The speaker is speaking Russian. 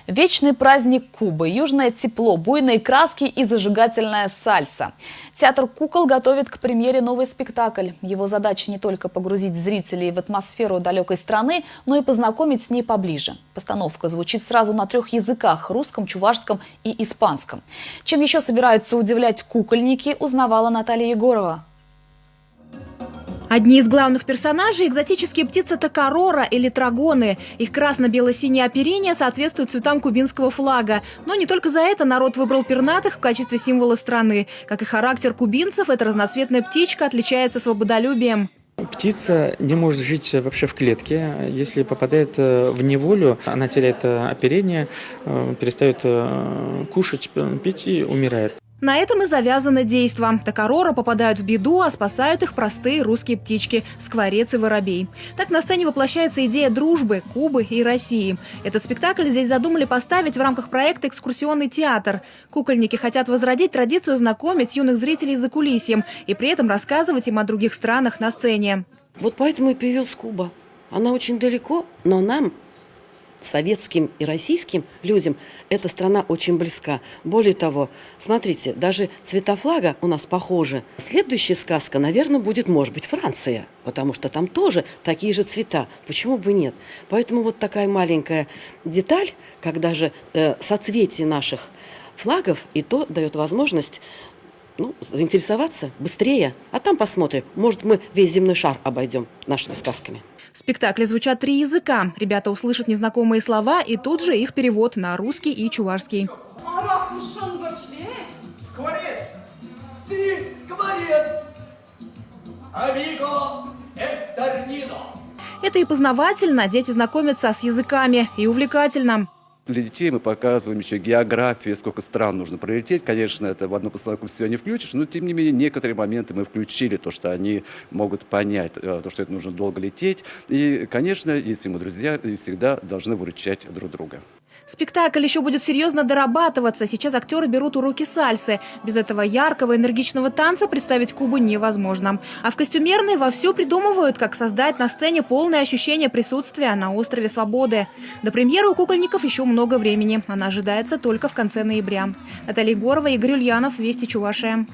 Вечный праздник Кубы, южное тепло, буйные краски и зажигательная сальса. Театр кукол готовит к премьере новый спектакль. Его задача не только погрузить зрителей в атмосферу далекой страны, но и познакомить с ней поближе. Постановка звучит сразу на 3 языках – русском, чувашском и испанском. Чем еще собираются удивлять кукольники, узнавала Наталья Егорова. Одни из главных персонажей – экзотические птицы токарора или трагоны. Их красно-бело-синее оперение соответствует цветам кубинского флага. Но не только за это народ выбрал пернатых в качестве символа страны. Как и характер кубинцев, эта разноцветная птичка отличается свободолюбием. Птица не может жить вообще в клетке. Если попадает в неволю, она теряет оперение, перестает кушать, пить и умирает. На этом и завязано действо. Токарора попадают в беду, а спасают их простые русские птички – скворец и воробей. Так на сцене воплощается идея дружбы Кубы и России. Этот спектакль здесь задумали поставить в рамках проекта «Экскурсионный театр». Кукольники хотят возродить традицию знакомить юных зрителей за кулисьем и при этом рассказывать им о других странах на сцене. Вот поэтому и появилась Куба. Она очень далеко, но нам, советским и российским людям, эта страна очень близка. Более того, смотрите, даже цвета флага у нас похожи. Следующая сказка, наверное, будет, может быть, Франция, потому что там тоже такие же цвета. Почему бы нет? Поэтому вот такая маленькая деталь, когда же соцветие наших флагов, и то дает возможность заинтересоваться быстрее. А там посмотрим. Может, мы весь земной шар обойдем нашими сказками. В спектакле звучат 3 языка. Ребята услышат незнакомые слова и тут же их перевод на русский и чувашский. Скворец! Ты скворец! Амиго эстернино! Это и познавательно, дети знакомятся с языками, и увлекательно. Для детей мы показываем еще географию, сколько стран нужно пролететь. Конечно, это в одну постановку все не включишь, но тем не менее некоторые моменты мы включили, то, что они могут понять, то, что это нужно долго лететь. И, конечно, если мы друзья, всегда должны выручать друг друга. Спектакль еще будет серьезно дорабатываться. Сейчас актеры берут уроки сальсы. Без этого яркого, энергичного танца представить Кубу невозможно. А в костюмерной вовсю придумывают, как создать на сцене полное ощущение присутствия на острове Свободы. До премьеры у кукольников еще много времени. Она ожидается только в конце ноября. Наталья Егорова, Игорь Ульянов, Вести Чувашия.